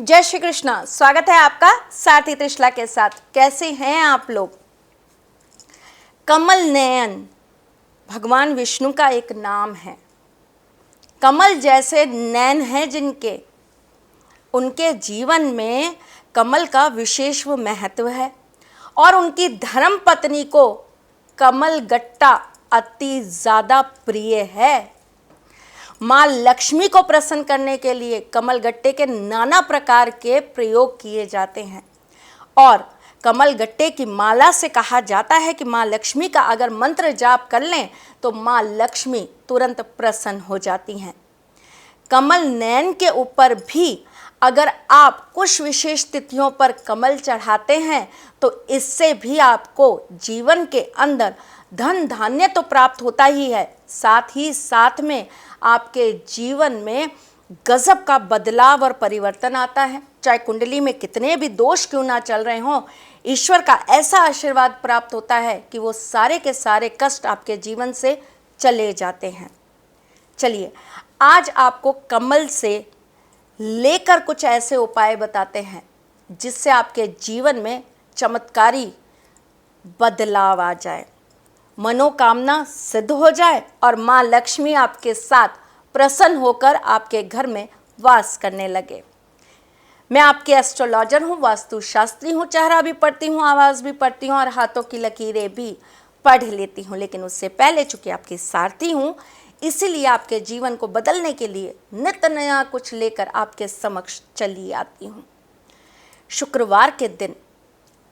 जय श्री कृष्णा। स्वागत है आपका साथी त्रिशला के साथ। कैसे हैं आप लोग? कमल नयन भगवान विष्णु का एक नाम है। कमल जैसे नयन हैं जिनके, उनके जीवन में कमल का विशेष महत्व है और उनकी धर्म पत्नी को कमल गट्टा अति ज़्यादा प्रिय है। माँ लक्ष्मी को प्रसन्न करने के लिए कमल गट्टे के नाना प्रकार के प्रयोग किए जाते हैं और कमल गट्टे की माला से कहा जाता है कि माँ लक्ष्मी का अगर मंत्र जाप कर लें तो माँ लक्ष्मी तुरंत प्रसन्न हो जाती हैं। कमल नयन के ऊपर भी अगर आप कुछ विशेष तिथियों पर कमल चढ़ाते हैं तो इससे भी आपको जीवन के अंदर धन धान्य तो प्राप्त होता ही है, साथ ही साथ में आपके जीवन में गजब का बदलाव और परिवर्तन आता है। चाहे कुंडली में कितने भी दोष क्यों ना चल रहे हों, ईश्वर का ऐसा आशीर्वाद प्राप्त होता है कि वो सारे के सारे कष्ट आपके जीवन से चले जाते हैं। चलिए आज आपको कमल से लेकर कुछ ऐसे उपाय बताते हैं जिससे आपके जीवन में चमत्कारी बदलाव आ जाए, मनोकामना सिद्ध हो जाए और माँ लक्ष्मी आपके साथ प्रसन्न होकर आपके घर में वास करने लगे। मैं आपके एस्ट्रोलॉजर हूँ, वास्तुशास्त्री हूँ, चेहरा भी पढ़ती हूँ, आवाज़ भी पढ़ती हूँ और हाथों की लकीरें भी पढ़ लेती हूँ। लेकिन उससे पहले चूँकि आपकी सारथी हूँ, इसीलिए आपके जीवन को बदलने के लिए नित नया कुछ लेकर आपके समक्ष चली आती हूँ। शुक्रवार के दिन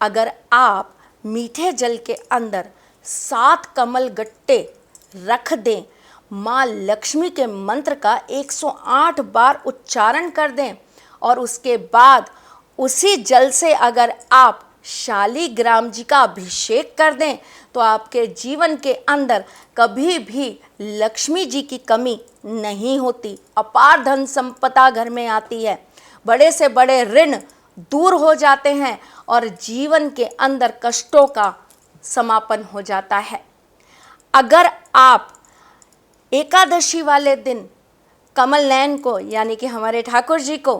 अगर आप मीठे जल के अंदर 7 कमल गट्टे रख दें, माँ लक्ष्मी के मंत्र का 108 बार उच्चारण कर दें और उसके बाद उसी जल से अगर आप शालिग्राम जी का अभिषेक कर दें तो आपके जीवन के अंदर कभी भी लक्ष्मी जी की कमी नहीं होती। अपार धन संपदा घर में आती है, बड़े से बड़े ऋण दूर हो जाते हैं और जीवन के अंदर कष्टों का समापन हो जाता है। अगर आप एकादशी वाले दिन कमल नयन को यानी कि हमारे ठाकुर जी को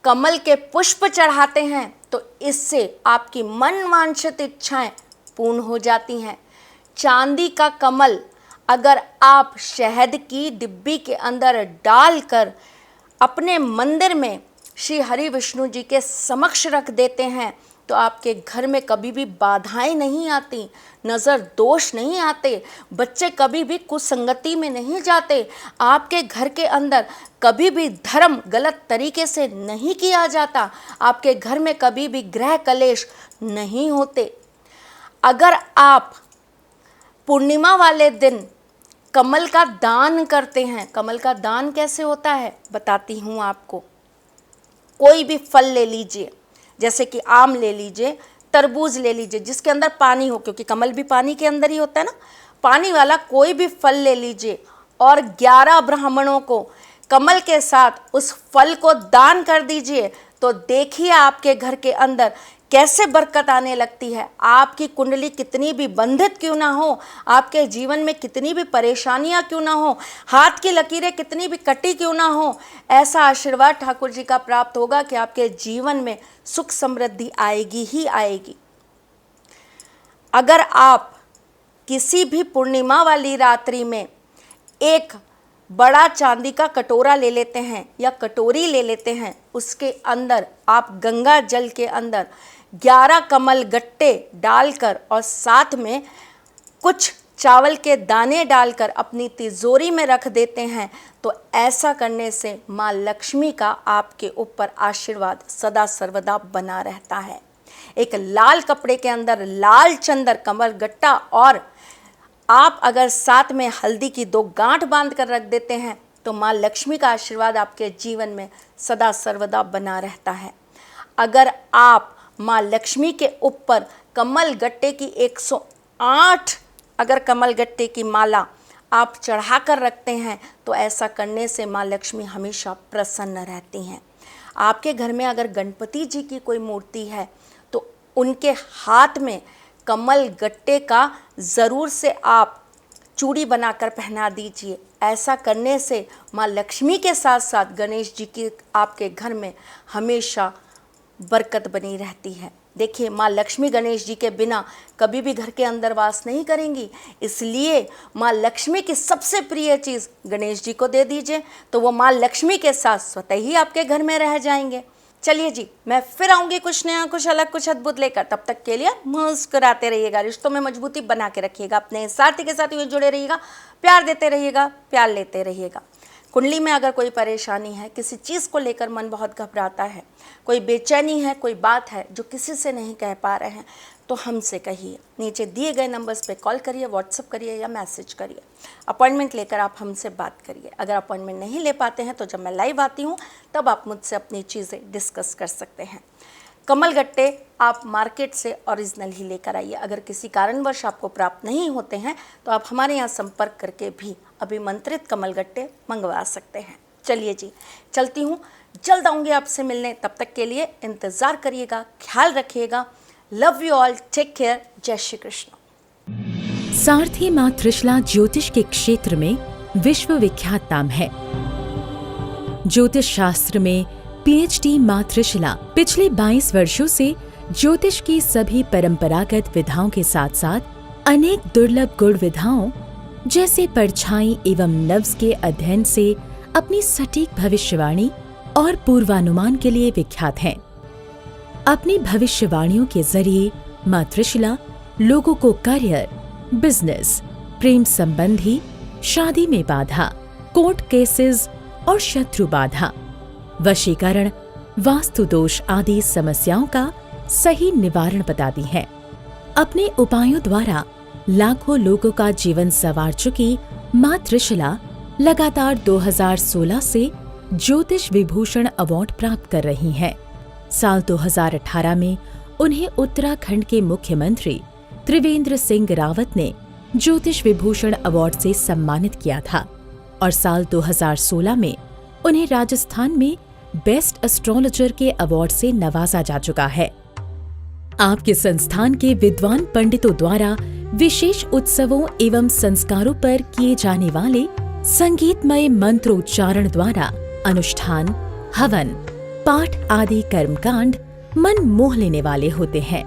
कमल के पुष्प चढ़ाते हैं तो इससे आपकी मन वांछित इच्छाएं पूर्ण हो जाती हैं। चांदी का कमल अगर आप शहद की डिब्बी के अंदर डालकर अपने मंदिर में श्री हरि विष्णु जी के समक्ष रख देते हैं तो आपके घर में कभी भी बाधाएं नहीं आती, नज़र दोष नहीं आते, बच्चे कभी भी कुसंगति में नहीं जाते, आपके घर के अंदर कभी भी धर्म गलत तरीके से नहीं किया जाता, आपके घर में कभी भी गृह कलेश नहीं होते। अगर आप पूर्णिमा वाले दिन कमल का दान करते हैं, कमल का दान कैसे होता है बताती हूँ आपको। कोई भी फल ले लीजिए, जैसे कि आम ले लीजिए, तरबूज ले लीजिए जिसके अंदर पानी हो, क्योंकि कमल भी पानी के अंदर ही होता है ना, पानी वाला कोई भी फल ले लीजिए और 11 ब्राह्मणों को कमल के साथ उस फल को दान कर दीजिए तो देखिए आपके घर के अंदर कैसे बरकत आने लगती है। आपकी कुंडली कितनी भी बंधित क्यों ना हो, आपके जीवन में कितनी भी परेशानियां क्यों ना हो, हाथ की लकीरें कितनी भी कटी क्यों ना हो, ऐसा आशीर्वाद ठाकुर जी का प्राप्त होगा कि आपके जीवन में सुख समृद्धि आएगी ही आएगी। अगर आप किसी भी पूर्णिमा वाली रात्रि में एक बड़ा चांदी का कटोरा ले लेते हैं या कटोरी ले लेते हैं, उसके अंदर आप गंगा जल के अंदर 11 कमल गट्टे डालकर और साथ में कुछ चावल के दाने डालकर अपनी तिजोरी में रख देते हैं तो ऐसा करने से माँ लक्ष्मी का आपके ऊपर आशीर्वाद सदा सर्वदा बना रहता है। एक लाल कपड़े के अंदर लाल चंदर कमल गट्टा और आप अगर साथ में हल्दी की 2 गांठ बांध कर रख देते हैं तो माँ लक्ष्मी का आशीर्वाद आपके जीवन में सदा सर्वदा बना रहता है। अगर आप माँ लक्ष्मी के ऊपर कमल गट्टे की 108 अगर कमल गट्टे की माला आप चढ़ा कर रखते हैं तो ऐसा करने से माँ लक्ष्मी हमेशा प्रसन्न रहती हैं। आपके घर में अगर गणपति जी की कोई मूर्ति है तो उनके हाथ में कमल गट्टे का ज़रूर से आप चूड़ी बनाकर पहना दीजिए। ऐसा करने से माँ लक्ष्मी के साथ साथ गणेश जी की आपके घर में हमेशा बरकत बनी रहती है। देखिए, माँ लक्ष्मी गणेश जी के बिना कभी भी घर के अंदर वास नहीं करेंगी, इसलिए माँ लक्ष्मी की सबसे प्रिय चीज़ गणेश जी को दे दीजिए, तो वो माँ लक्ष्मी के साथ स्वतः ही आपके घर में रह जाएंगे। चलिए जी, मैं फिर आऊँगी कुछ नया, कुछ अलग, कुछ अद्भुत लेकर। तब तक के लिए मुस्कुराते रहिएगा, रिश्तों में मजबूती बना के रखिएगा, अपने साथी के साथ जुड़े रहिएगा, प्यार देते रहिएगा, प्यार लेते रहिएगा। कुंडली में अगर कोई परेशानी है, किसी चीज़ को लेकर मन बहुत घबराता है, कोई बेचैनी है, कोई बात है जो किसी से नहीं कह पा रहे हैं, तो हमसे कहिए। नीचे दिए गए नंबर्स पे कॉल करिए, व्हाट्सअप करिए या मैसेज करिए। अपॉइंटमेंट लेकर आप हमसे बात करिए। अगर अपॉइंटमेंट नहीं ले पाते हैं तो जब मैं लाइव आती हूँ तब आप मुझसे अपनी चीज़ें डिस्कस कर सकते हैं। कमल गट्टे आप मार्केट से ओरिजिनल ही लेकर आइए। अगर किसी कारणवश आपको प्राप्त नहीं होते हैं तो आप हमारे यहाँ संपर्क करके भी अभिमंत्रित कमल गट्टे मंगवा सकते हैं। चलिए जी, चलती हूँ, जल्द आऊँगी आपसे मिलने। तब तक के लिए इंतज़ार करिएगा, ख्याल रखिएगा। Love you all, take care, जय श्री कृष्ण। सारथी माँ त्रिशला ज्योतिष के क्षेत्र में विश्व विख्यात नाम है। ज्योतिष शास्त्र में पीएचडी माँ त्रिशला पिछले 22 वर्षों से ज्योतिष की सभी परंपरागत विधाओं के साथ साथ अनेक दुर्लभ गुण विधाओं जैसे परछाई एवं नव्स के अध्ययन से अपनी सटीक भविष्यवाणी और पूर्वानुमान के लिए विख्यात हैं। अपनी भविष्यवाणियों के जरिए माँ त्रिशला लोगों को करियर, बिजनेस, प्रेम संबंधी, शादी में बाधा, कोर्ट केसेस और शत्रु बाधा, वशीकरण, वास्तु दोष आदि समस्याओं का सही निवारण बताती है। अपने उपायों द्वारा लाखों लोगों का जीवन संवार चुकी माँ त्रिशला लगातार 2016 से ज्योतिष विभूषण अवार्ड प्राप्त कर रही हैं। साल 2018 में उन्हें उत्तराखंड के मुख्यमंत्री त्रिवेंद्र सिंह रावत ने ज्योतिष विभूषण अवार्ड से सम्मानित किया था और साल 2016 में उन्हें राजस्थान में बेस्ट एस्ट्रोलॉजर के अवार्ड से नवाजा जा चुका है। आपके संस्थान के विद्वान पंडितों द्वारा विशेष उत्सवों एवं संस्कारों पर किए जाने वाले संगीतमय मंत्रोच्चारण द्वारा अनुष्ठान, हवन, पाठ आदि कर्मकांड मन मोह लेने वाले होते हैं।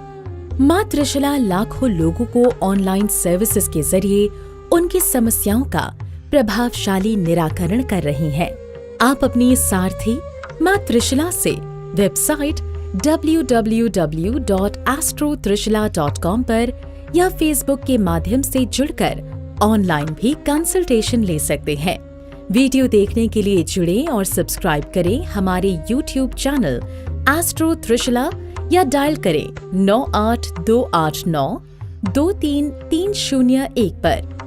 माँ त्रिशला लाखों लोगों को ऑनलाइन सर्विसेज के जरिए उनकी समस्याओं का प्रभावशाली निराकरण कर रही हैं। आप अपनी सारथी माँ त्रिशला से वेबसाइट www.astrotrishla.com पर या फेसबुक के माध्यम से जुड़कर ऑनलाइन भी कंसल्टेशन ले सकते हैं। वीडियो देखने के लिए जुड़ें और सब्सक्राइब करें हमारे YouTube चैनल एस्ट्रो त्रिशला या डायल करें 9828923301 पर।